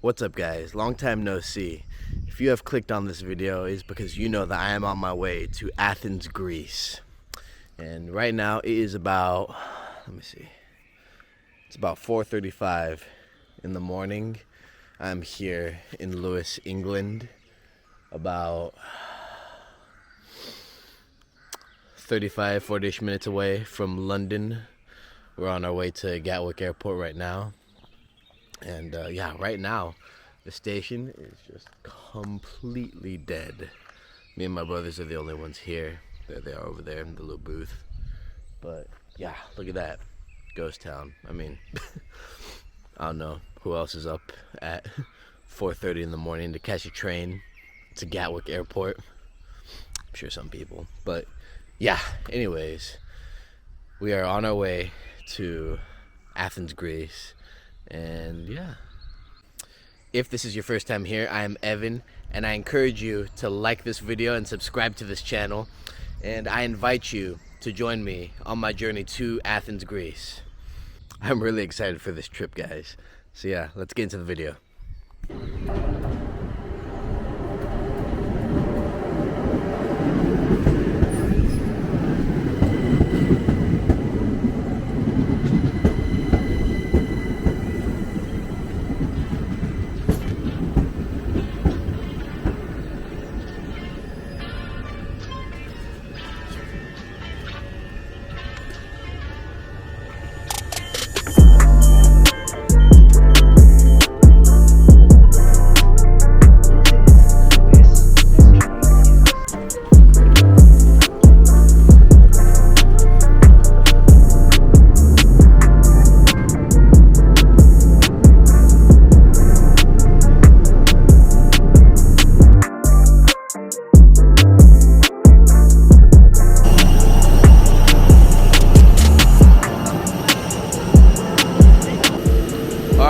What's up, guys? Long time no see. If you have clicked on this video, it's because you know that I am on my way to Athens, Greece. And right now it is about, it's about 4:35 in the morning. I'm here in Lewis, England, about 40-ish minutes away from London. We're on our way to Gatwick Airport right now. And right now the station is just completely dead. Me and my brothers are the only ones here. There they are over there in the little booth. But yeah, look at that. Ghost town. I mean, I don't know who else is up at 4:30 in the morning to catch a train to Gatwick Airport. I'm sure some people. But yeah, anyways, we are on our way to Athens, Greece. And yeah, if this is your first time here, I am Evan, and I encourage you to like this video and subscribe to this channel. And I invite you to join me on my journey to Athens, Greece. I'm really excited for this trip, guys. So yeah, let's get into the video.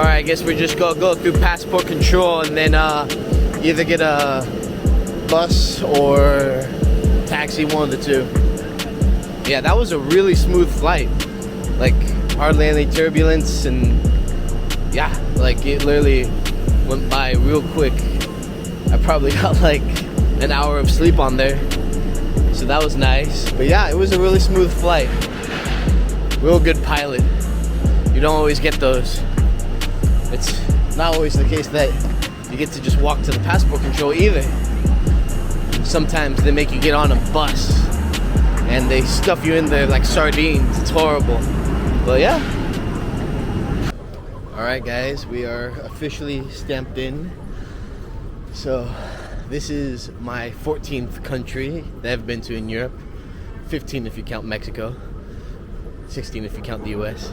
I guess we're just gonna go through passport control and then either get a bus or taxi, one of the two. Yeah, that was a really smooth flight. Like, hardly any turbulence, and yeah, like it literally went by real quick. I probably got like an hour of sleep on there, so that was nice. But yeah, it was a really smooth flight. Real good pilot. You don't always get those. It's not always the case that you get to just walk to the passport control either. Sometimes they make you get on a bus and they stuff you in there like sardines. It's horrible. But yeah. Alright guys, we are officially stamped in. So this is my 14th country that I've been to in Europe. 15 if you count Mexico. 16 if you count the US.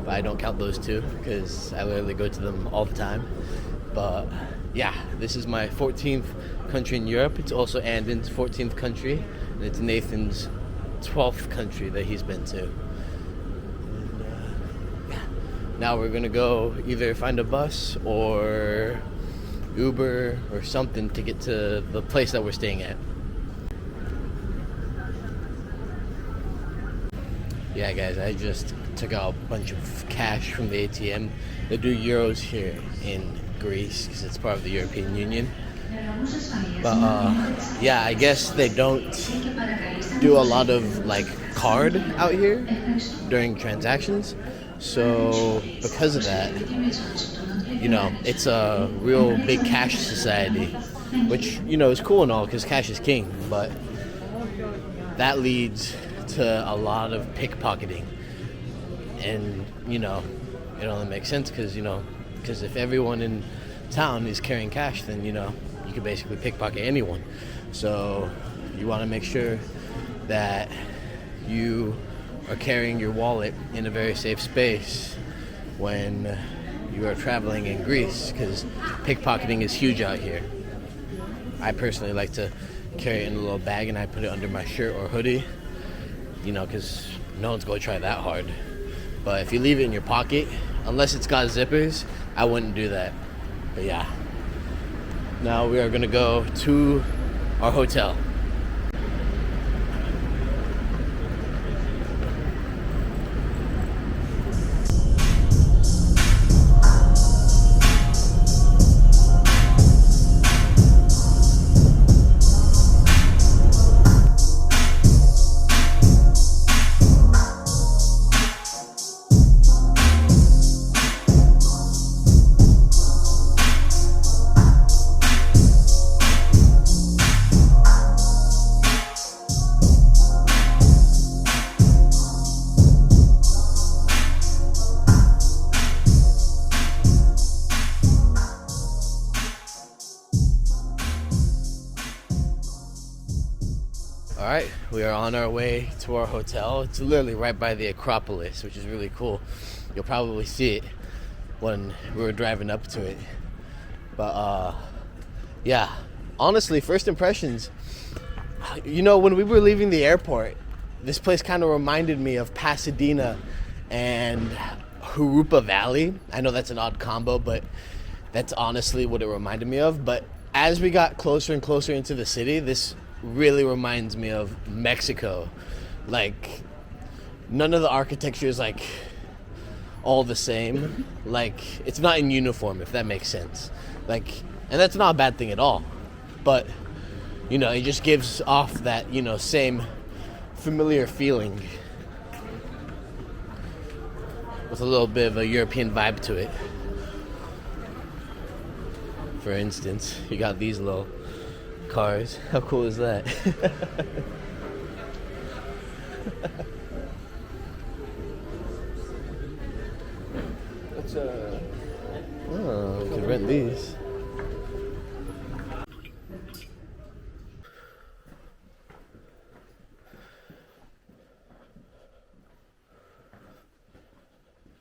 But I don't count those two because I literally go to them all the time. But yeah, this is my 14th country in Europe. It's also Andon's 14th country, and it's Nathan's 12th country that he's been to. And now we're gonna go either find a bus or Uber or something to get to the place that we're staying at. Yeah guys, I just took out a bunch of cash from the ATM. They do euros here in Greece because it's part of the European Union. But yeah, I guess they don't do a lot of like card out here during transactions. So because of that, you know, it's a real big cash society, which, you know, is cool and all because cash is king. But that leads to a lot of pickpocketing. And, you know, it only makes sense because if everyone in town is carrying cash, then, you know, you can basically pickpocket anyone. So you want to make sure that you are carrying your wallet in a very safe space when you are traveling in Greece, because pickpocketing is huge out here. I personally like to carry it in a little bag and I put it under my shirt or hoodie, you know, because no one's going to try that hard. But if you leave it in your pocket, unless it's got zippers, I wouldn't do that. But yeah. Now we are going to go to our hotel. we are on our way to our hotel. It's literally right by the Acropolis, which is really cool. You'll probably see it when we were driving up to it. But yeah, honestly, first impressions, when we were leaving the airport, this place kind of reminded me of Pasadena and Jurupa Valley. I know that's an odd combo, but that's honestly what it reminded me of. But as we got closer and closer into the city, this really reminds me of Mexico. Like, none of the architecture is like all the same. Like, it's not in uniform, if that makes sense. Like, and that's not a bad thing at all. But, it just gives off that, same familiar feeling with a little bit of a European vibe to it. For instance, you got these little cars. How cool is that? Oh, we could rent these.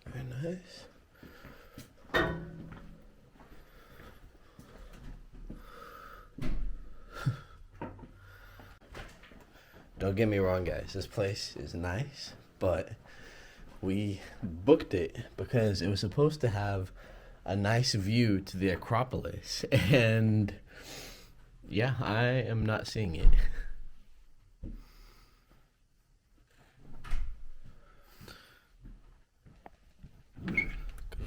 Very nice. Don't get me wrong, guys. This place is nice, but we booked it because it was supposed to have a nice view to the Acropolis. And yeah, I am not seeing it. Go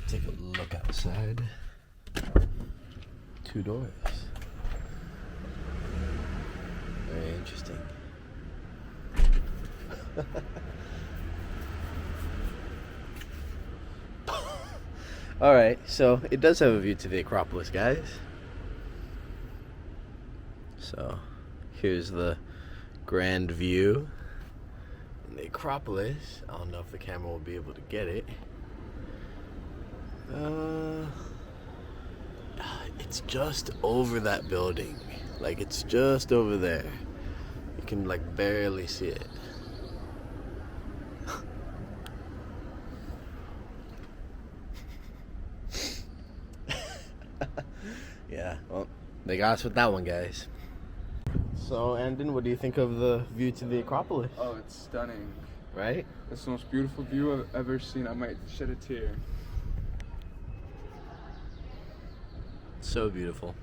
take a look outside. 2 doors. Very interesting. Alright, so it does have a view to the Acropolis, guys. So here's the grand view. And the Acropolis, I don't know if the camera will be able to get it. It's just over that building. Like, it's just over there. You can like barely see it. Yeah, well, they got us with that one, guys. So, Andon, what do you think of the view to the Acropolis? Oh, it's stunning. Right? It's the most beautiful view I've ever seen. I might shed a tear. So beautiful.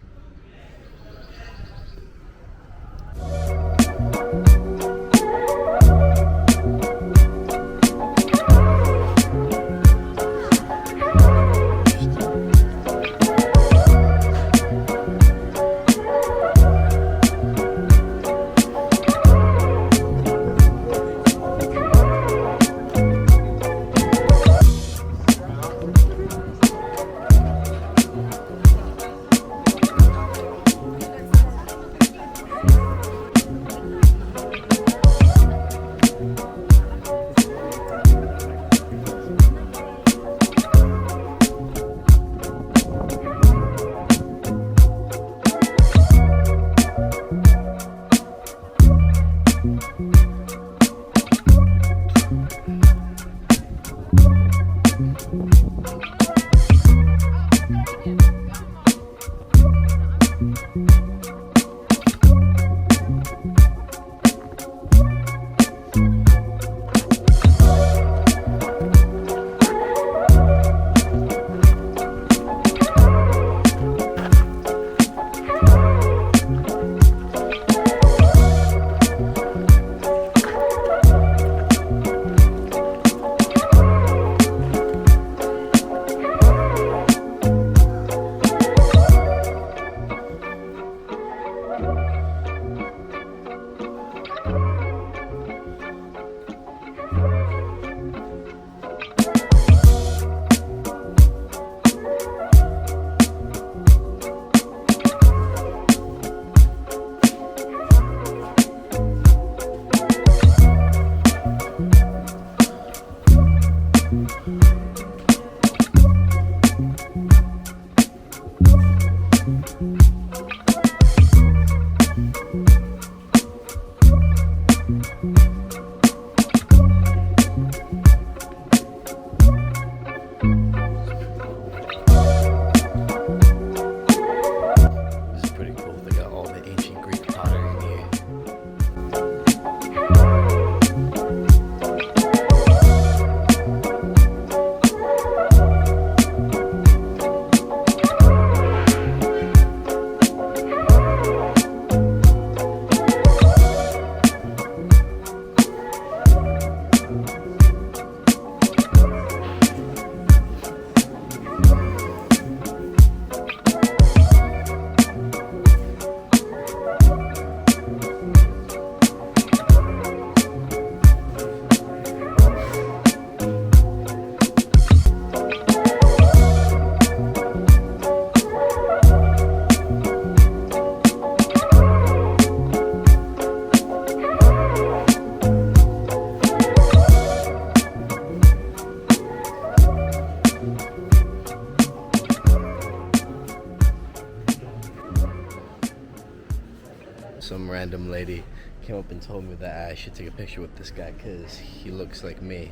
random lady came up and told me that I should take a picture with this guy because he looks like me.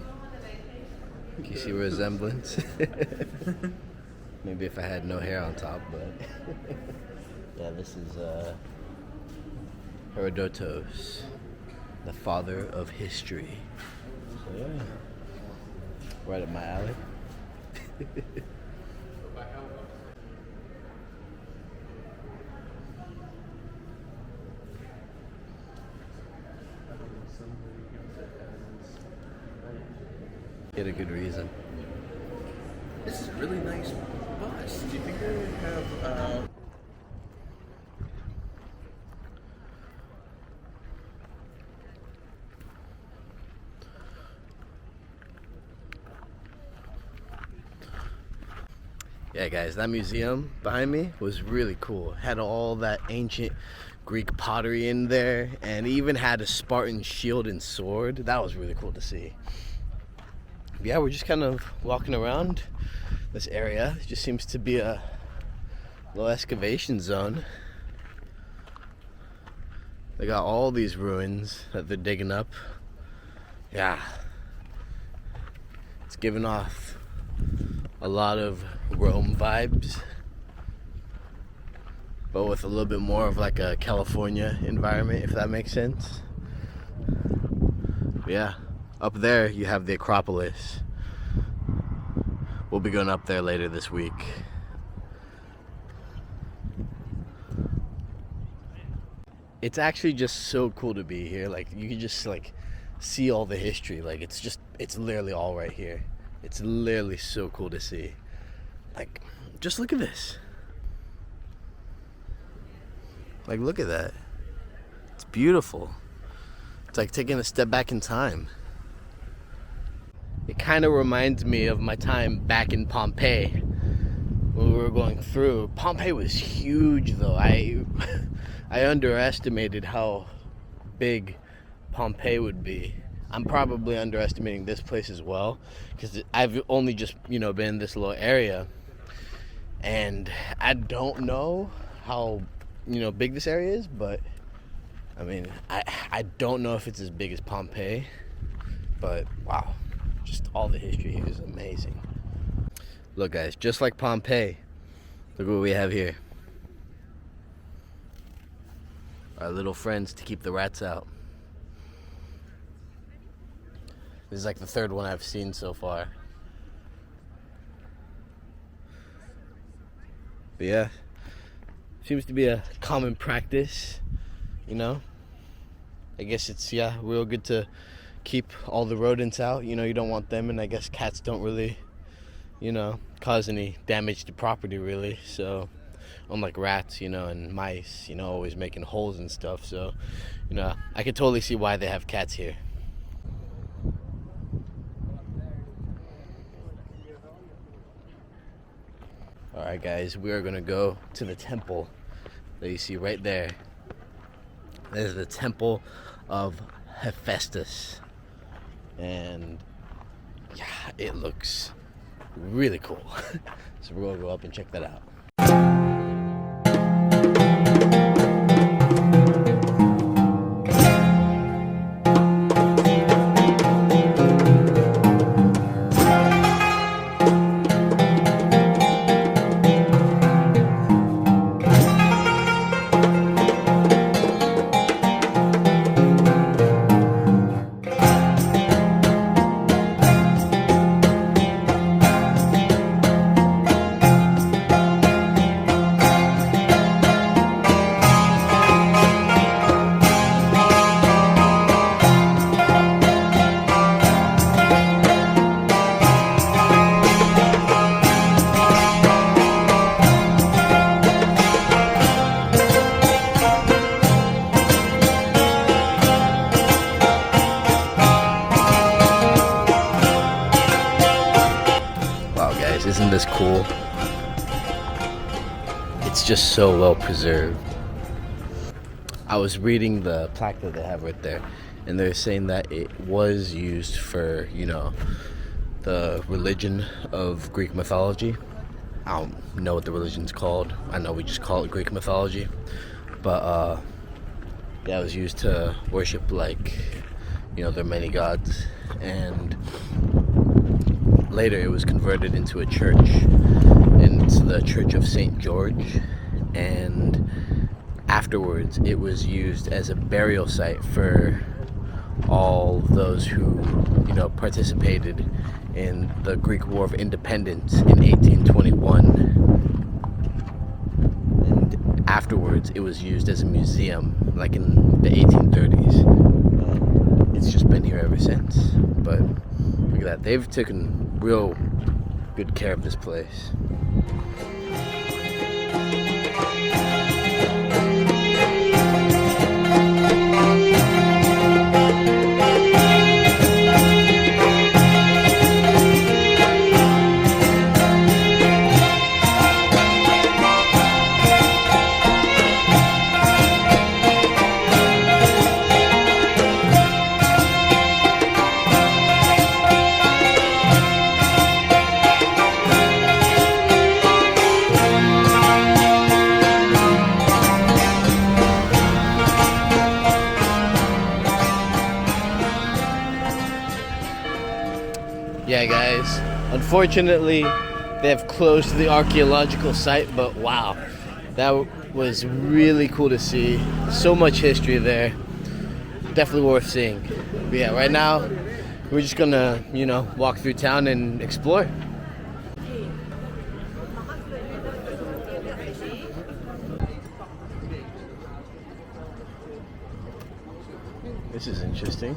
Can you see a resemblance? Maybe if I had no hair on top, but yeah, this is Herodotus, the father of history. So yeah, right up my alley. Get a good reason. This is a really nice bus. Do you think they would have Yeah, guys, that museum behind me was really cool. Had all that ancient Greek pottery in there, and even had a Spartan shield and sword. That was really cool to see. Yeah, we're just kind of walking around this area. It just seems to be a little excavation zone. They got all these ruins that they're digging up. Yeah, it's giving off a lot of Rome vibes, but with a little bit more of like a California environment, if that makes sense. But yeah, up there you have the Acropolis. We'll be going up there later this week. It's actually just so cool to be here. Like, you can just like see all the history. Like, it's literally all right here. It's literally so cool to see. Like, just look at this. Like, look at that. It's beautiful. It's like taking a step back in time. It kind of reminds me of my time back in Pompeii when we were going through. Pompeii was huge, though. I underestimated how big Pompeii would be. I'm probably underestimating this place as well, because I've only just, been in this little area, and I don't know how, big this area is, but I mean, I don't know if it's as big as Pompeii, but wow, just all the history here is amazing. Look, guys, just like Pompeii, look what we have here. Our little friends to keep the rats out. This is like the third one I've seen so far. But yeah, seems to be a common practice, I guess it's, real good to keep all the rodents out. You don't want them, and I guess cats don't really, cause any damage to property, really. So, unlike rats, and mice, always making holes and stuff. So, I could totally see why they have cats here. Alright, guys, we are going to go to the temple that you see right there. That is the temple of Hephaestus. And yeah, it looks really cool. So we're going to go up and check that out. Isn't this cool? It's just so well preserved. I was reading the plaque that they have right there, and they're saying that it was used for, the religion of Greek mythology. I don't know what the religion's called. I know we just call it Greek mythology. But that was used to worship, like, their many gods. And later it was converted into a church, into the Church of St. George. And afterwards it was used as a burial site for all those who, participated in the Greek War of Independence in 1821. And afterwards it was used as a museum, like in the 1830s. It's just been here ever since. But look at that, they've taken real good care of this place. Yeah, guys, unfortunately they have closed the archaeological site, but wow, that was really cool to see. So much history there, definitely worth seeing. But yeah, right now we're just gonna walk through town and explore. This is interesting.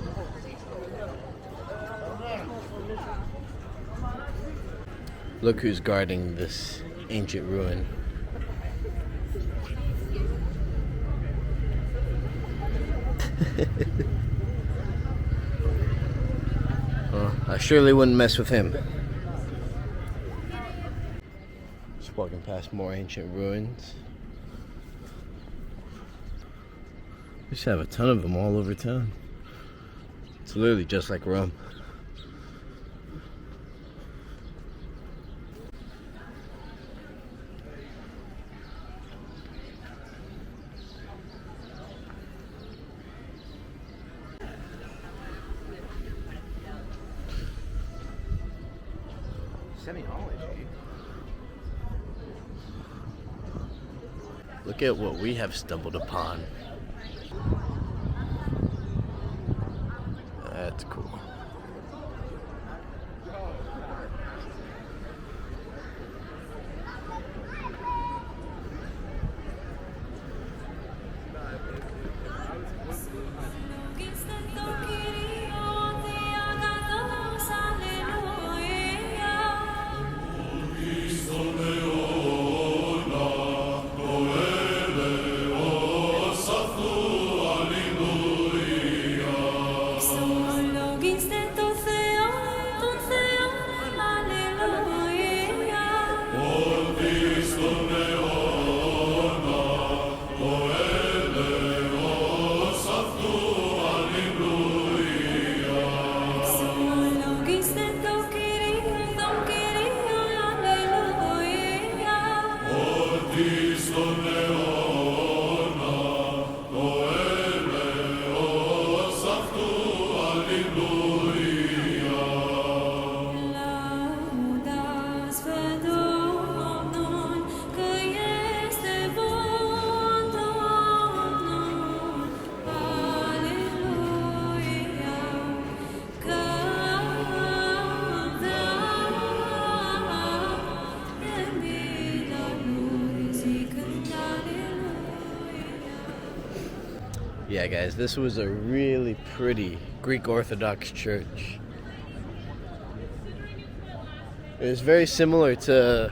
Look who's guarding this ancient ruin. Well, I surely wouldn't mess with him. Just walking past more ancient ruins. We just have a ton of them all over town. It's literally just like Rome. Semiology. Look at what we have stumbled upon. That's cool. Yeah, guys, this was a really pretty Greek Orthodox church. It was very similar to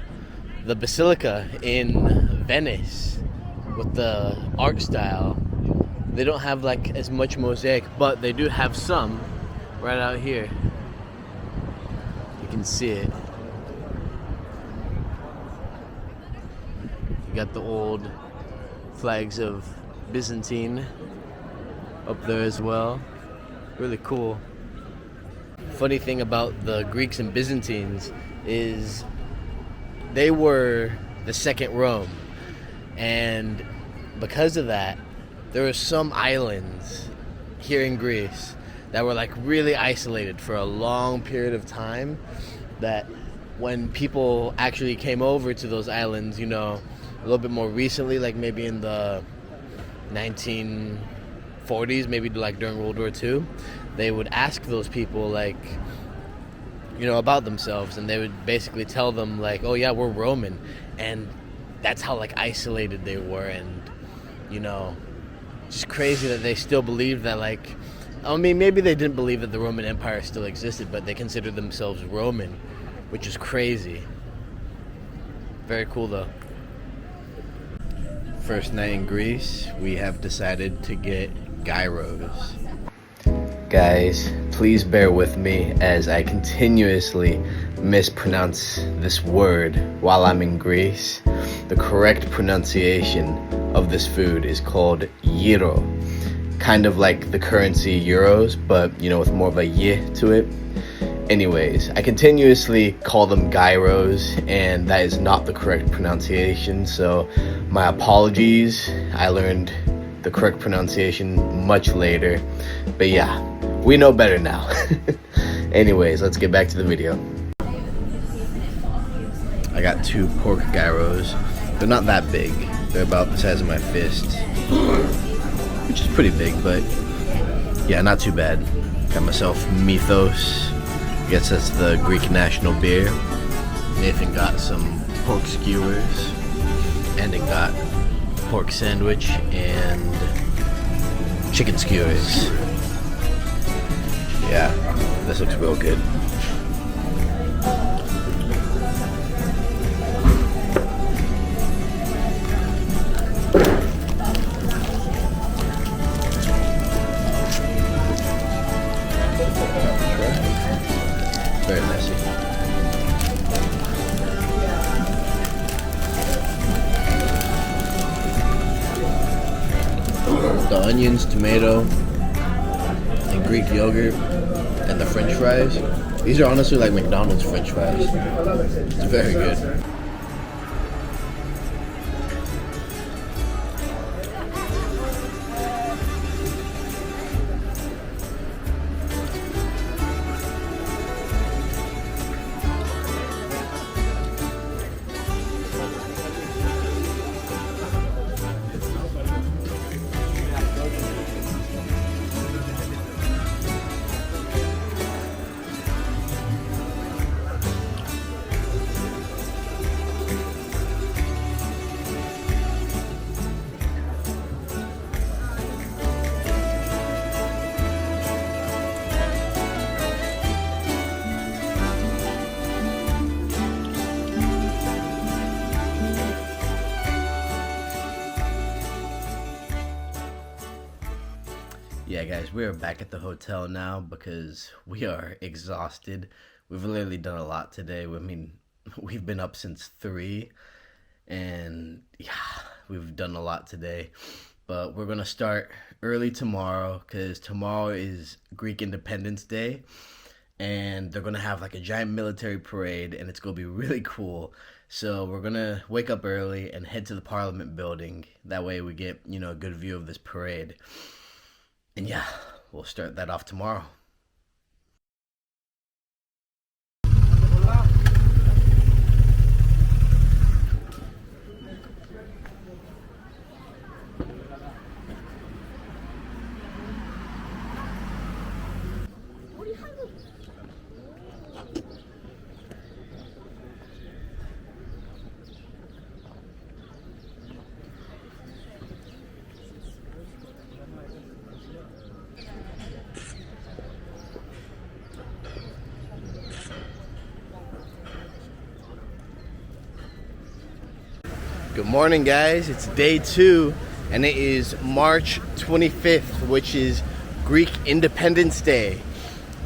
the Basilica in Venice with the art style. They don't have like as much mosaic, but they do have some right out here. You can see it. You got the old flags of Byzantine up there as well. Really cool. Funny thing about the Greeks and Byzantines is they were the second Rome, and because of that, there were some islands here in Greece that were like really isolated for a long period of time, that when people actually came over to those islands, you know, a little bit more recently, like maybe in the 1940s, maybe like during World War II, they would ask those people, like, you know, about themselves, and they would basically tell them like, oh yeah, we're Roman. And that's how like isolated they were. And, you know, just crazy that they still believed that, like, I mean, maybe they didn't believe that the Roman Empire still existed, but they considered themselves Roman, which is crazy. Very cool though. First night in Greece, we have decided to get gyros. Guys, please bear with me as I continuously mispronounce this word while I'm in Greece. The correct pronunciation of this food is called gyro. Kind of like the currency euros, but, you know, with more of a y to it. Anyways, I continuously call them gyros, and that is not the correct pronunciation, so my apologies. I learned the correct pronunciation much later, but yeah, we know better now. Anyways, let's get back to the video. I got 2 pork gyros. They're not that big. They're about the size of my fist, which is pretty big, but yeah, not too bad. Got myself mythos. I guess that's the Greek national beer. Nathan got some pork skewers. Ending got pork sandwich and chicken skewers. Yeah, this looks real good. Very messy. The onions, tomato, and Greek yogurt, and the French fries. These are honestly like McDonald's French fries. It's very good. Yeah, guys, we are back at the hotel now because we are exhausted. We've literally done a lot today. I mean, we've been up since 3, and yeah, we've done a lot today. But we're gonna start early tomorrow because tomorrow is Greek Independence Day, and they're gonna have like a giant military parade, and it's gonna be really cool. So we're gonna wake up early and head to the Parliament building. That way we get, you know, a good view of this parade. And yeah, we'll start that off tomorrow. Good morning, guys. It's day 2, and it is March 25th, which is Greek Independence Day.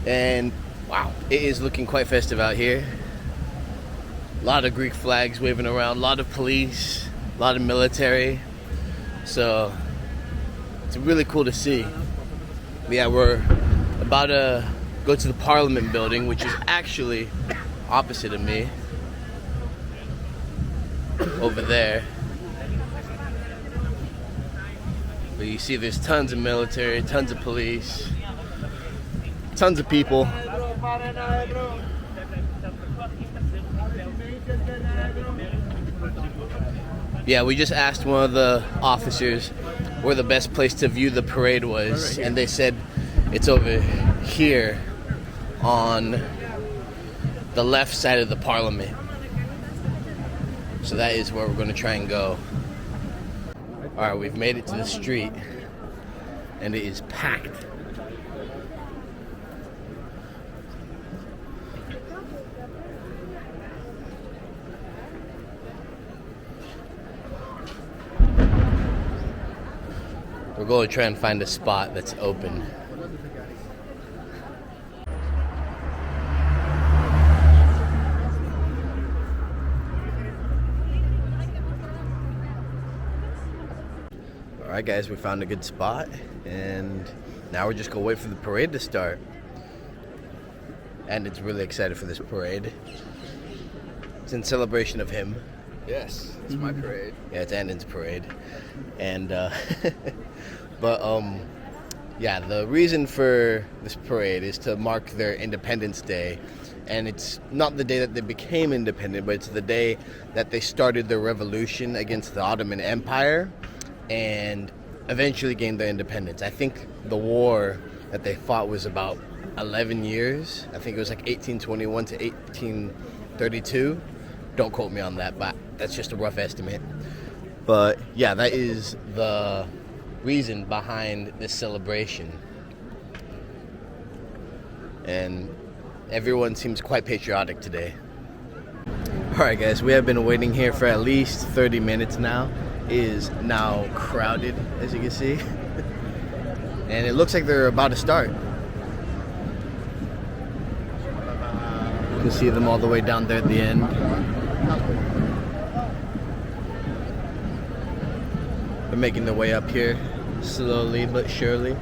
And wow, it is looking quite festive out here. A lot of Greek flags waving around, a lot of police, a lot of military. So it's really cool to see. But yeah, we're about to go to the Parliament building, which is actually opposite of me. Over there. But you see there's tons of military, tons of police, tons of people. Yeah, we just asked one of the officers where the best place to view the parade was, and they said it's over here on the left side of the Parliament. So that is where we're going to try and go. Alright, we've made it to the street, and it is packed. We're going to try and find a spot that's open. Alright guys, we found a good spot, and now we're just going to wait for the parade to start. And it's really excited for this parade. It's in celebration of him. Yes, it's my parade. Yeah, it's Andon's parade. And yeah, the reason for this parade is to mark their Independence Day. And it's not the day that they became independent, but it's the day that they started their revolution against the Ottoman Empire and eventually gained their independence. I think the war that they fought was about 11 years. I think it was like 1821 to 1832. Don't quote me on that, but that's just a rough estimate. But yeah, that is the reason behind this celebration. And everyone seems quite patriotic today. Alright guys, we have been waiting here for at least 30 minutes now. It is now crowded, as you can see. And it looks like they're about to start. You can see them all the way down there at the end. They're making their way up here, slowly but surely.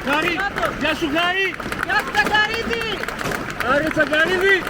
Gari, gel şu gari. Yapma garibi. Harita garibi.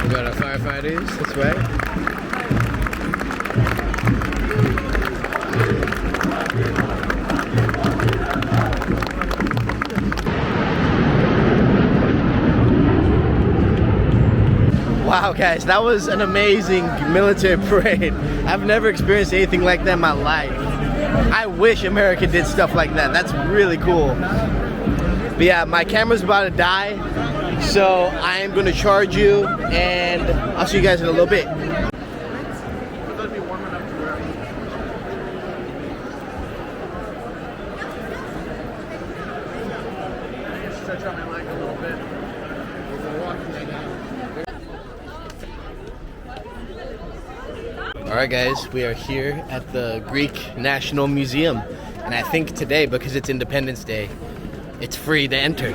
We got our firefighters, that's right. Wow, guys, that was an amazing military parade. I've never experienced anything like that in my life. I wish America did stuff like that. That's really cool. But yeah, my camera's about to die, so I am going to charge you, and I'll see you guys in a little bit. Stretch out my leg a little bit. Alright guys, we are here at the Greek National Museum, and I think today, because it's Independence Day, it's free to enter.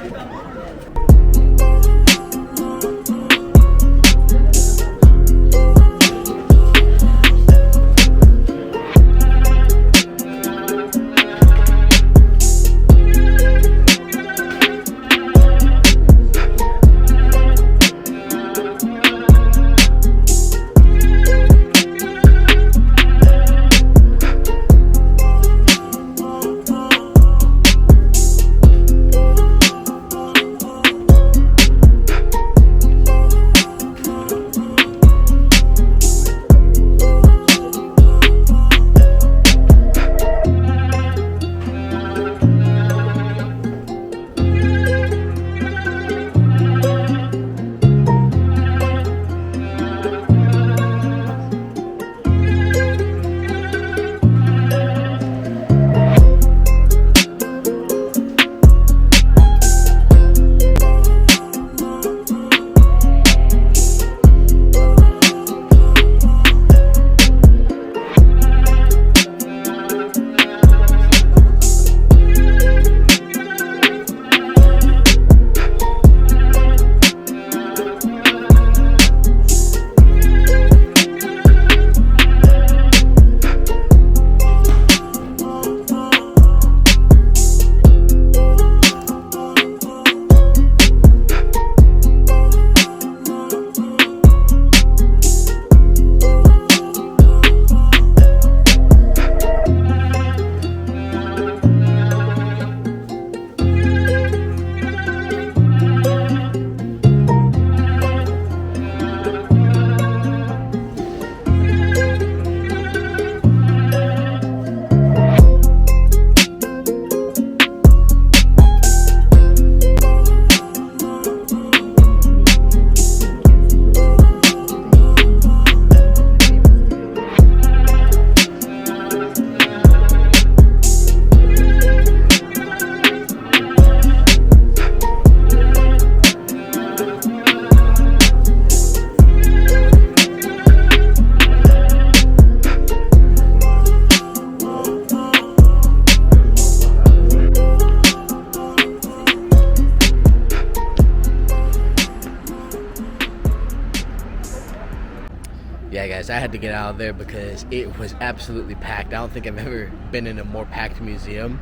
guys, I had to get out of there because it was absolutely packed. I don't think I've ever been in a more packed museum,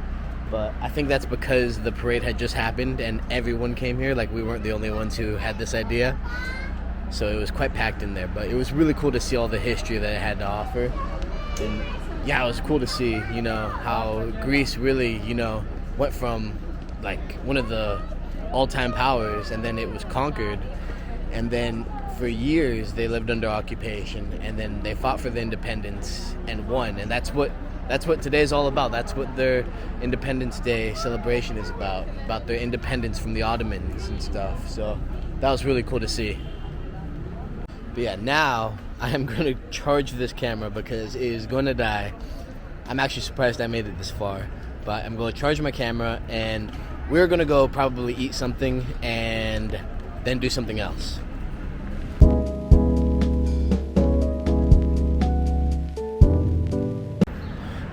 but I think that's because the parade had just happened and everyone came here. Like, we weren't the only ones who had this idea, so it was quite packed in there. But it was really cool to see all the history that it had to offer. And yeah, it was cool to see, you know, how Greece really, you know, went from like one of the all-time powers, and then it was conquered, and then for years they lived under occupation, and then they fought for the independence and won. And that's what today's all about. That's what their Independence Day celebration is about their independence from the Ottomans and stuff. So that was really cool to see. But yeah, now I am going to charge this camera because it is going to die. I'm actually surprised I made it this far, but I'm going to charge my camera, and we're going to go probably eat something and then do something else.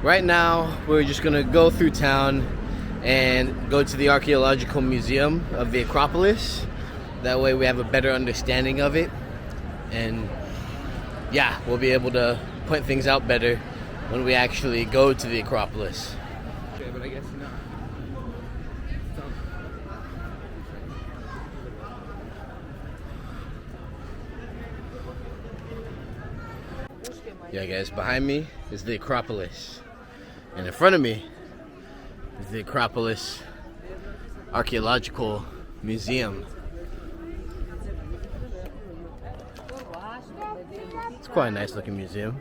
Right now, we're just going to go through town and go to the Archaeological Museum of the Acropolis. That way we have a better understanding of it. And yeah, we'll be able to point things out better when we actually go to the Acropolis. Okay, but I guess not. Yeah, guys, behind me is the Acropolis. And in front of me is the Acropolis Archaeological Museum. It's quite a nice looking museum.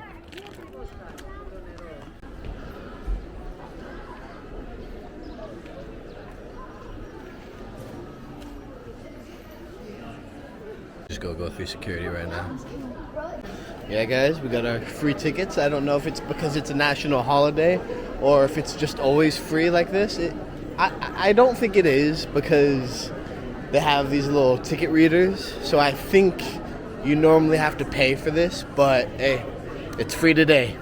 Just go through security right now. Yeah, guys, we got our free tickets. I don't know if it's because it's a national holiday or if it's just always free like this. I don't think it is, because they have these little ticket readers. So I think you normally have to pay for this, but hey, it's free today.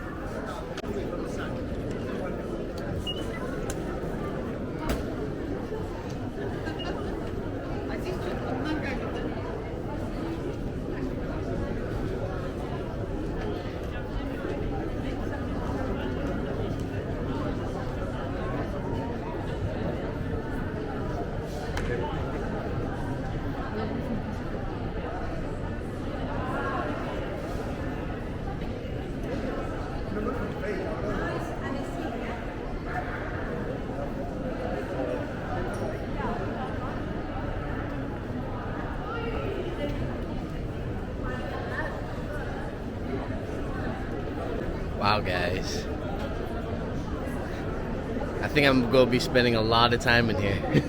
Wow, guys. I think I'm going to be spending a lot of time in here.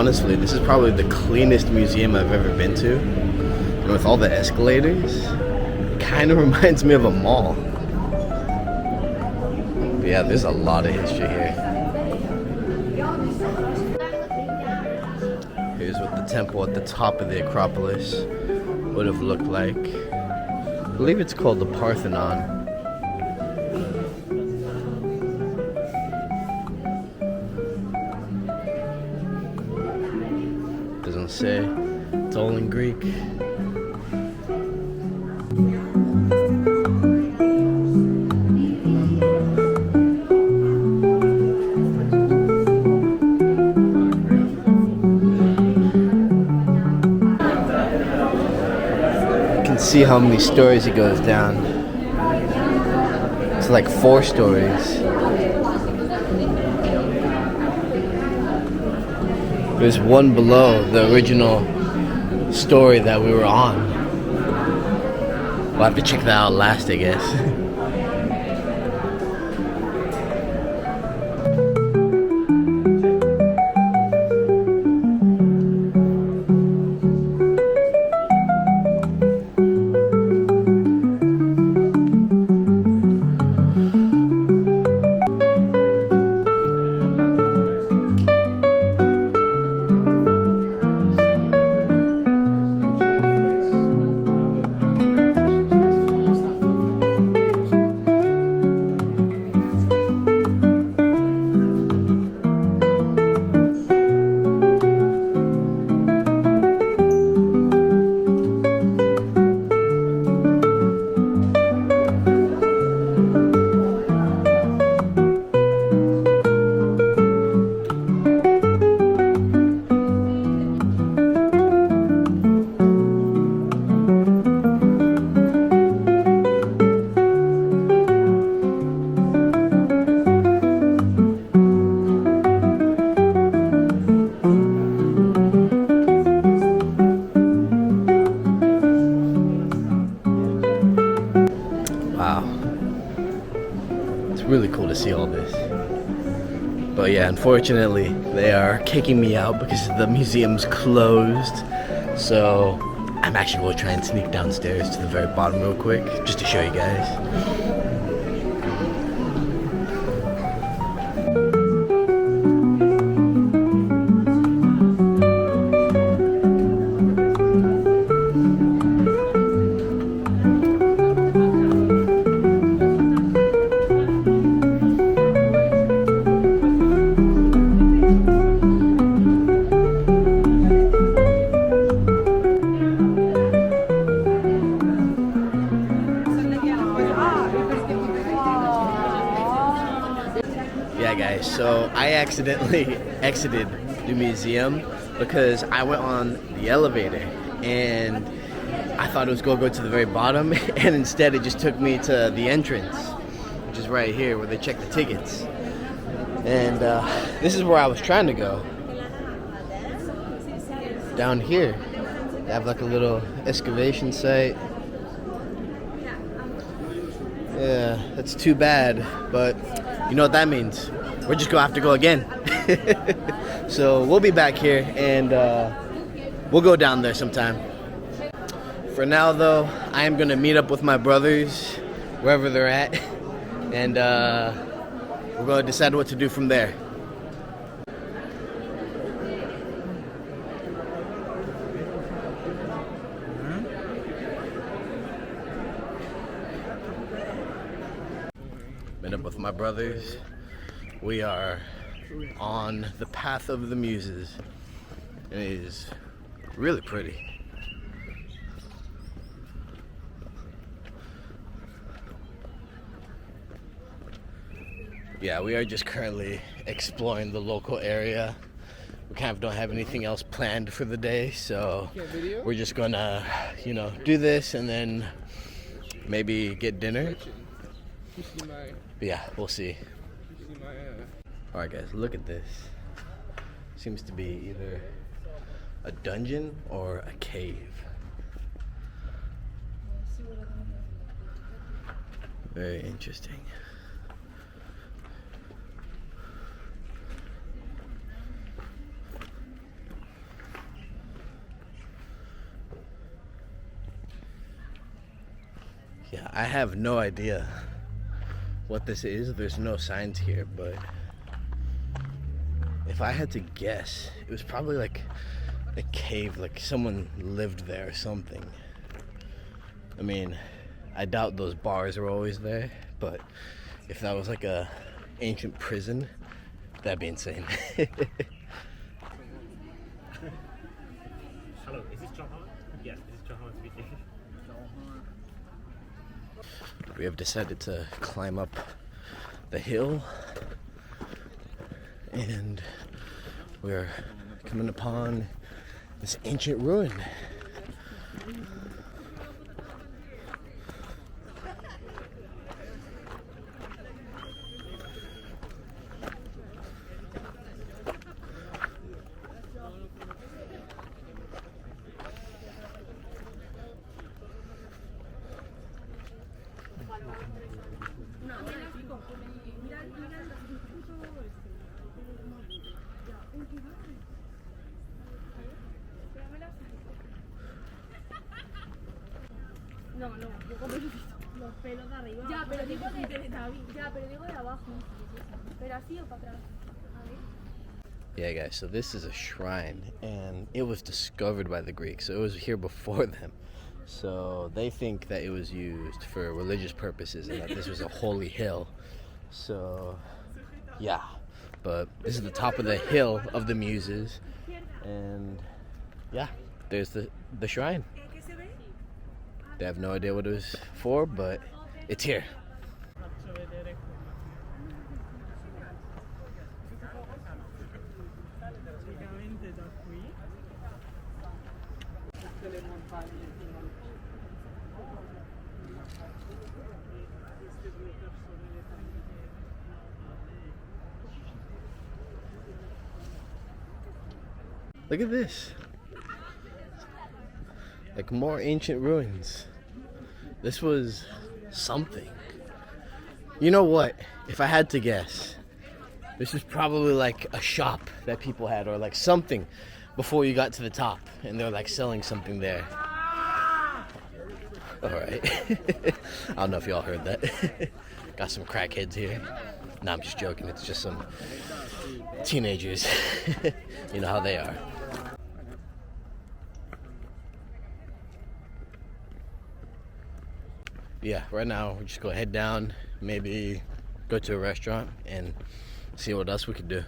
honestly, this is probably the cleanest museum I've ever been to. And with all the escalators, it kind of reminds me of a mall. But yeah, there's a lot of history here. Here's what the temple at the top of the Acropolis would have looked like. I believe it's called the Parthenon. Doesn't say. It's all in Greek. See how many stories it goes down. It's like 4 stories. There's one below the original story that we were on. We'll have to check that out last, I guess. Really cool to see all this. But yeah, unfortunately, they are kicking me out because the museum's closed. So I'm actually going to try and sneak downstairs to the very bottom real quick, just to show you guys. Yeah guys, so I accidentally exited the museum because I went on the elevator and I thought it was going to go to the very bottom, and instead it just took me to the entrance, which is right here where they check the tickets. And this is where I was trying to go. Down here, they have like a little excavation site. Yeah, that's too bad, but you know what that means. We're just gonna have to go again. So we'll be back here and we'll go down there sometime. For now though, I am gonna meet up with my brothers wherever they're at, and we're gonna decide what to do from there. Met up with my brothers. We are on the path of the Muses. It is really pretty. Yeah, we are just currently exploring the local area. We kind of don't have anything else planned for the day, so we're just gonna, you know, do this and then maybe get dinner. But yeah, we'll see. Alright guys, look at this. Seems to be either a dungeon or a cave. Very interesting. Yeah, I have no idea what this is. There's no signs here, but if I had to guess, it was probably like a cave, like someone lived there or something. I mean, I doubt those bars are always there, but if that was like a ancient prison, that'd be insane. Hello, is this John Holland? Yes, this is John Holland speaking. We have decided to climb up the hill, and we're coming upon this ancient ruin. No, yo como los pelos de arriba. Ya, pero digo de David. Ya, pero digo de abajo. Pero así o para atrás. A ver. Yeah, guys, so this is a shrine, and it was discovered by the Greeks, so it was here before them. So they think that it was used for religious purposes and that this was a holy hill. So, yeah. But this is the top of the hill of the Muses, and yeah, there's the shrine. They have no idea what it was for, but it's here. Look at this. Like more ancient ruins. This was something. You know what? If I had to guess, this is probably like a shop that people had, or like something before you got to the top, and they're like selling something there. Alright. I don't know if y'all heard that. Got some crackheads here. No, I'm just joking. It's just some teenagers. You know how they are. Yeah, right now we're just gonna head down, maybe go to a restaurant and see what else we could do.